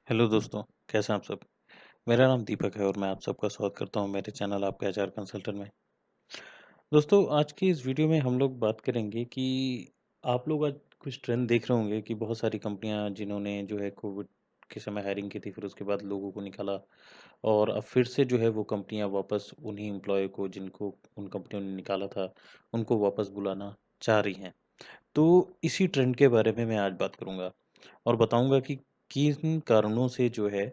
Hello दोस्तों, कैसे हैं आप सब? मेरा नाम दीपक है और मैं आप सबका स्वागत करता हूं मेरे चैनल आपके एचआर कंसल्टेंट में। दोस्तों, आज की इस वीडियो में हम लोग बात करेंगे कि आप लोग आज कुछ ट्रेंड देख रहे होंगे कि बहुत सारी कंपनियां जिन्होंने जो है कोविड के समय हायरिंग की थी, फिर उसके बाद लोगों को निकाला और अब फिर से जो है वो कंपनियां वापस उन्हीं एम्प्लॉय को जिनको उन कंपनियों ने निकाला था, उनको वापस बुलाना चाह रही हैं। तो इसी ट्रेंड के बारे में मैं आज बात करूंगा और बताऊंगा कि किन कारणों से जो है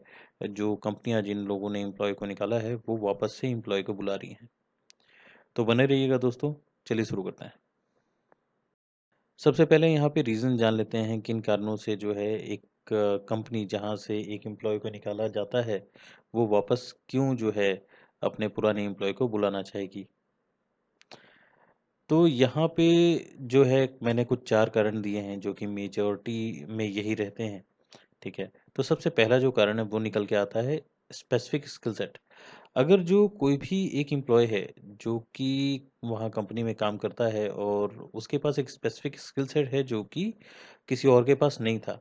जो कंपनियां जिन लोगों ने एम्प्लॉय को निकाला है वो वापस से एम्प्लॉय को बुला रही हैं। तो बने रहिएगा दोस्तों, चलिए शुरू करते हैं। सबसे पहले यहाँ पे रीज़न जान लेते हैं किन कारणों से जो है एक कंपनी जहाँ से एक एम्प्लॉय को निकाला जाता है वो वापस क्यों जो है अपने पुराने एम्प्लॉय को बुलाना चाहेगी। तो यहाँ पे जो है मैंने कुछ 4 कारण दिए हैं जो कि मेजॉरिटी में यही रहते हैं। ठीक है, तो सबसे पहला जो कारण है वो निकल के आता है स्पेसिफिक स्किल सेट। अगर जो कोई भी एक एम्प्लॉय है जो कि वहाँ कंपनी में काम करता है और उसके पास एक स्पेसिफिक स्किल सेट है जो कि किसी और के पास नहीं था,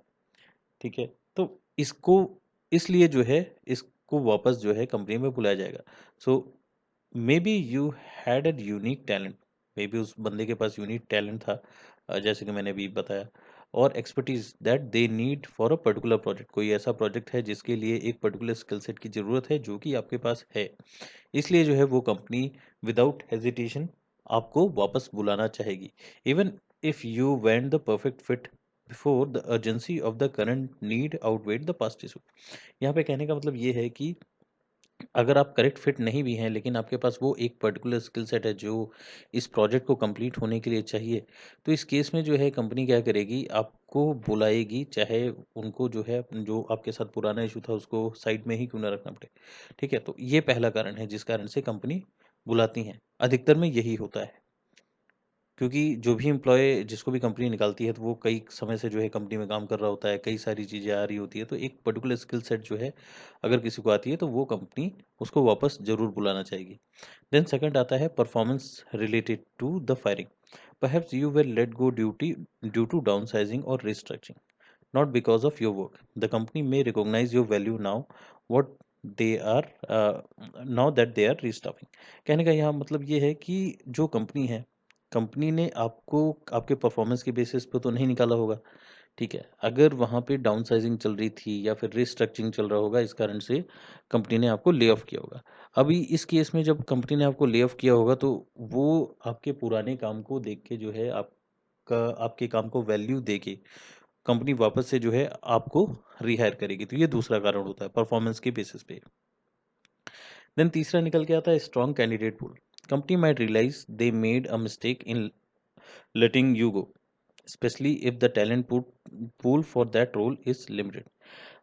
ठीक है, तो इसको इसलिए जो है इसको वापस जो है कंपनी में बुलाया जाएगा। So maybe you had add unique talent, maybe उस बंदे के पास यूनिक टैलेंट था, जैसे कि मैंने अभी बताया, और expertise that they need for a particular project. कोई ऐसा प्रोजेक्ट है जिसके लिए एक पर्टिकुलर स्किल सेट की ज़रूरत है जो कि आपके पास है, इसलिए जो है वो कंपनी विदाउट हेजिटेशन आपको वापस बुलाना चाहेगी, even if you went the perfect fit before the urgency of the current need outweigh the past issue. यहाँ पे कहने का मतलब ये है कि अगर आप करेक्ट फिट नहीं भी हैं लेकिन आपके पास वो एक पर्टिकुलर स्किल सेट है जो इस प्रोजेक्ट को कंप्लीट होने के लिए चाहिए, तो इस केस में जो है कंपनी क्या करेगी, आपको बुलाएगी, चाहे उनको जो है जो आपके साथ पुराना इशू था उसको साइड में ही क्यों ना रखना पड़े। ठीक है, तो ये पहला कारण है जिस कारण से कंपनी बुलाती हैं। अधिकतर में यही होता है, क्योंकि जो भी एम्प्लॉय जिसको भी कंपनी निकालती है तो वो कई समय से जो है कंपनी में काम कर रहा होता है, कई सारी चीज़ें आ रही होती है, तो एक पर्टिकुलर स्किल सेट जो है अगर किसी को आती है तो वो कंपनी उसको वापस ज़रूर बुलाना चाहेगी। देन सेकंड आता है performance related to the firing. Perhaps you were let go due to downsizing और restructuring, not because of your work. The company may recognize your value now, what they are now that they are restaffing. कहने का यहाँ मतलब ये है कि जो company है, कंपनी ने आपको आपके परफॉर्मेंस के बेसिस पे तो नहीं निकाला होगा। ठीक है, अगर वहाँ पे डाउन साइजिंग चल रही थी या फिर रिस्ट्रक्चरिंग चल रहा होगा, इस कारण से कंपनी ने आपको ले ऑफ किया होगा। अभी इस केस में जब कंपनी ने आपको ले ऑफ किया होगा तो वो आपके पुराने काम को देख के जो है आपका आपके काम को वैल्यू देके कंपनी वापस से जो है आपको रिहायर करेगी। तो ये दूसरा कारण होता है परफॉर्मेंस के बेसिस पे। देन तीसरा निकल के आता है strong candidate pool. Company might realise they made a mistake in letting you go, specially if the talent pool for that role is limited.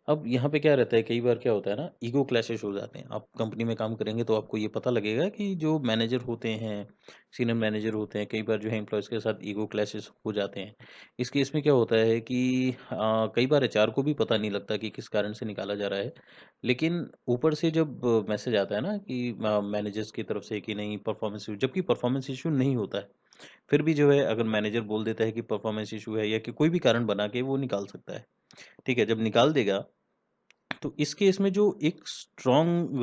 अब यहाँ पे क्या रहता है, कई बार क्या होता है ना, ईगो क्लैशेस हो जाते हैं। आप कंपनी में काम करेंगे तो आपको ये पता लगेगा कि जो मैनेजर होते हैं, सीनियर मैनेजर होते हैं, कई बार जो है एम्प्लॉयज़ के साथ ईगो क्लैशेस हो जाते हैं। इस केस में क्या होता है कि कई बार एचआर को भी पता नहीं लगता कि किस कारण से निकाला जा रहा है। लेकिन ऊपर से जब मैसेज आता है ना कि मैनेजर्स की तरफ से कि नहीं परफॉर्मेंस इशू, जबकि परफॉर्मेंस इशू नहीं होता है, फिर भी जो है अगर मैनेजर बोल देता है कि परफॉर्मेंस इशू है या कि कोई भी कारण बना के वो निकाल सकता है। ठीक है, जब निकाल देगा तो इस केस में जो एक स्ट्रॉन्ग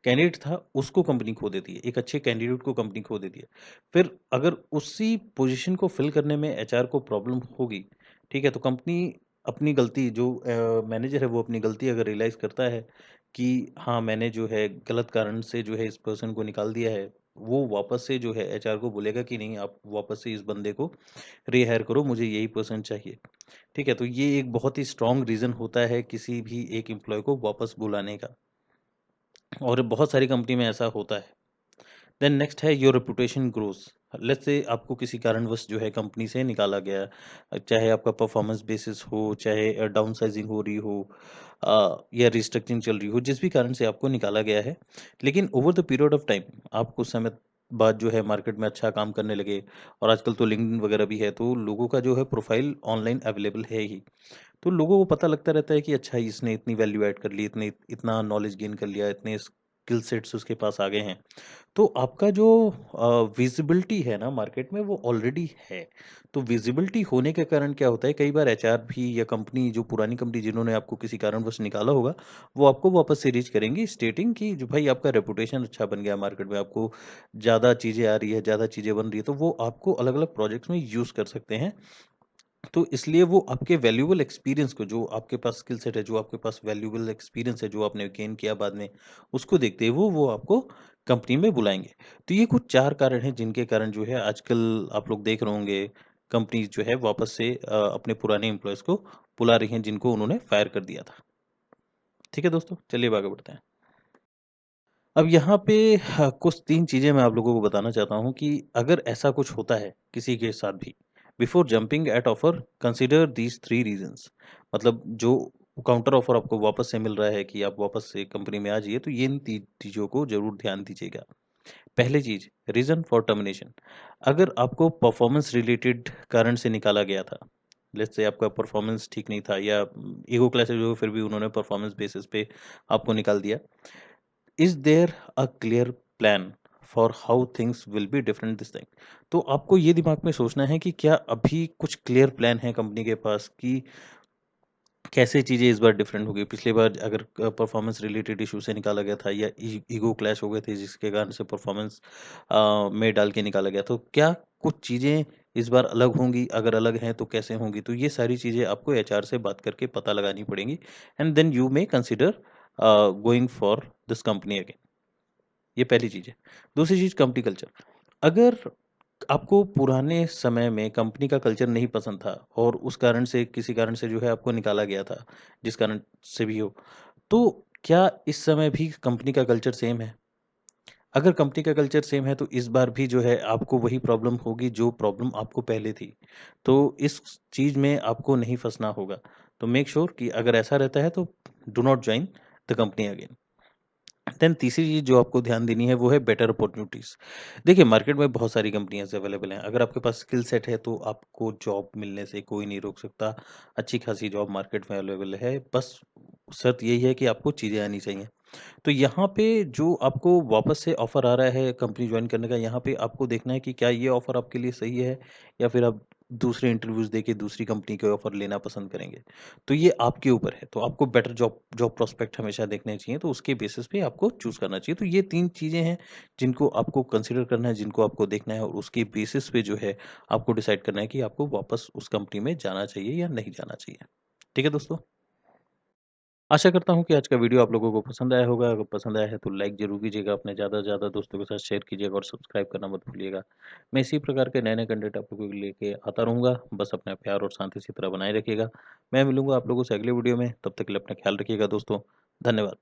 कैंडिडेट था उसको कंपनी खो देती है, एक अच्छे कैंडिडेट को कंपनी खो देती है। फिर अगर उसी पोजीशन को फिल करने में एचआर को प्रॉब्लम होगी, ठीक है, तो कंपनी अपनी गलती, जो मैनेजर है वो अपनी गलती अगर रियलाइज करता है कि हाँ मैंने जो है गलत कारण से जो है इस पर्सन को निकाल दिया है, वो वापस से जो है एचआर को बोलेगा कि नहीं आप वापस से इस बंदे को रिहायर करो, मुझे यही पर्सन चाहिए। ठीक है, तो ये एक बहुत ही स्ट्रॉन्ग रीज़न होता है किसी भी एक एम्प्लॉय को वापस बुलाने का, और बहुत सारी कंपनी में ऐसा होता है। देन नेक्स्ट है your reputation grows. Let's say आपको किसी कारणवश जो है कंपनी से निकाला गया, चाहे आपका परफॉर्मेंस बेसिस हो, चाहे डाउन साइजिंग हो रही हो, या रिस्ट्रक्चरिंग चल रही हो, जिस भी कारण से आपको निकाला गया है, लेकिन over the period of time आप कुछ समय बाद जो है मार्केट में अच्छा काम करने लगे, और आजकल तो लिंक्डइन वगैरह भी है, तो लोगों का जो है प्रोफाइल ऑनलाइन अवेलेबल है ही, तो लोगों को पता लगता रहता है कि अच्छा इसने इतनी वैल्यू ऐड कर ली, इतने इतना नॉलेज गेन कर लिया, इतने स्किल सेट्स उसके पास आ गए हैं, तो आपका जो विजिबिलिटी है ना मार्केट में वो ऑलरेडी है। तो विजिबिलिटी होने के कारण क्या होता है, कई बार एचआर भी या कंपनी, जो पुरानी कंपनी जिन्होंने आपको किसी कारणवश निकाला होगा, वो आपको वापस से रीच करेंगी स्टेटिंग कि जो भाई आपका रेपुटेशन अच्छा बन गया मार्केट में, आपको ज़्यादा चीज़ें आ रही है, ज़्यादा चीज़ें बन रही है, तो वो आपको अलग अलग प्रोजेक्ट्स में यूज़ कर सकते हैं। तो इसलिए वो आपके वैल्यूएबल एक्सपीरियंस को, जो आपके पास स्किल सेट है, जो आपके पास वैल्यूएबल एक्सपीरियंस है, जो आपने गेन किया बाद में, उसको देखते हुए वो आपको कंपनी में बुलाएँगे। तो ये कुछ 4 कारण हैं जिनके कारण जो है आजकल आप लोग देख रहे होंगे, कंपनीज़ जो है वापस से अपने पुराने एम्प्लॉइज़ को बुला रही हैं जिनको उन्होंने फायर कर दिया था। ठीक है दोस्तों, चलिए अब आगे बढ़ते हैं। अब यहाँ पे कुछ 3 चीज़ें मैं आप लोगों को बताना चाहता हूँ कि अगर ऐसा कुछ होता है किसी के साथ भी, before jumping at offer consider these 3 reasons. मतलब जो काउंटर ऑफर आपको वापस से मिल रहा है कि आप वापस से कंपनी में आ जाइए, तो ये इन 3 चीज़ों को ज़रूर ध्यान दीजिएगा। पहली चीज़, रीज़न फॉर टर्मिनेशन। अगर आपको परफॉर्मेंस रिलेटेड कारण से निकाला गया था, लेट्स से आपका परफॉर्मेंस ठीक नहीं था या ईगो क्लैशेस हो, फिर भी उन्होंने परफॉर्मेंस बेसिस पे आपको निकाल दिया। Is there a clear plan for how things will be different this time. तो आपको ये दिमाग में सोचना है कि क्या अभी कुछ क्लियर प्लान है कंपनी के पास कि कैसे चीज़ें इस बार डिफरेंट होगी। पिछली बार अगर परफॉर्मेंस रिलेटेड इशू से निकाला गया था या ईगो क्लैश हो गए थे जिसके कारण से परफॉर्मेंस में डाल के निकाला गया, तो क्या कुछ चीज़ें इस बार अलग होंगी, अगर अलग हैं तो कैसे होंगी। तो ये सारी चीज़ें आपको एचआर से बात करके पता लगानी पड़ेंगी, and then you may consider going for this company again. ये पहली चीज़ है। दूसरी चीज़, कंपनी कल्चर। अगर आपको पुराने समय में कंपनी का कल्चर नहीं पसंद था और उस कारण से, किसी कारण से जो है आपको निकाला गया था, जिस कारण से भी हो, तो क्या इस समय भी कंपनी का कल्चर सेम है? अगर कंपनी का कल्चर सेम है तो इस बार भी जो है आपको वही प्रॉब्लम होगी जो प्रॉब्लम आपको पहले थी। तो इस चीज़ में आपको नहीं फँसना होगा। तो मेक श्योर कि अगर ऐसा रहता है तो do not join the company again. Then तीसरी चीज़ जो आपको ध्यान देनी है वो है बेटर अपॉर्च्युनिटीज़। देखिए, मार्केट में बहुत सारी कंपनियाज़ अवेलेबल हैं। अगर आपके पास स्किल सेट है तो आपको जॉब मिलने से कोई नहीं रोक सकता। अच्छी खासी जॉब मार्केट में अवेलेबल है। बस शर्त यही है कि आपको चीज़ें आनी चाहिए। तो यहाँ पे जो आपको वापस से ऑफ़र आ रहा है कंपनी जॉइन करने का, यहाँ पे आपको देखना है कि क्या ये ऑफ़र आपके लिए सही है या फिर आप दूसरे इंटरव्यूज़ देके दूसरी कंपनी के ऑफ़र लेना पसंद करेंगे। तो ये आपके ऊपर है। तो आपको बेटर जॉब जॉब प्रोस्पेक्ट हमेशा देखने चाहिए, तो उसके बेसिस पे आपको चूज़ करना चाहिए। तो ये 3 चीज़ें हैं जिनको आपको कंसीडर करना है, जिनको आपको देखना है और उसके बेसिस पे जो है आपको डिसाइड करना है कि आपको वापस उस कंपनी में जाना चाहिए या नहीं जाना चाहिए। ठीक है दोस्तों? आशा करता हूँ कि आज का वीडियो आप लोगों को पसंद आया होगा। अगर पसंद आया है तो लाइक ज़रूर कीजिएगा, अपने ज़्यादा से ज़्यादा दोस्तों के साथ शेयर कीजिएगा और सब्सक्राइब करना मत भूलिएगा। मैं इसी प्रकार के नए-नए कंटेंट आप लोगों के लेके आता रहूँगा। बस अपना प्यार और शांति इसी तरह बनाए रखिएगा। मैं मिलूँगा आप लोगों से अगले वीडियो में, तब तक के लिए अपना ख्याल रखिएगा दोस्तों। धन्यवाद।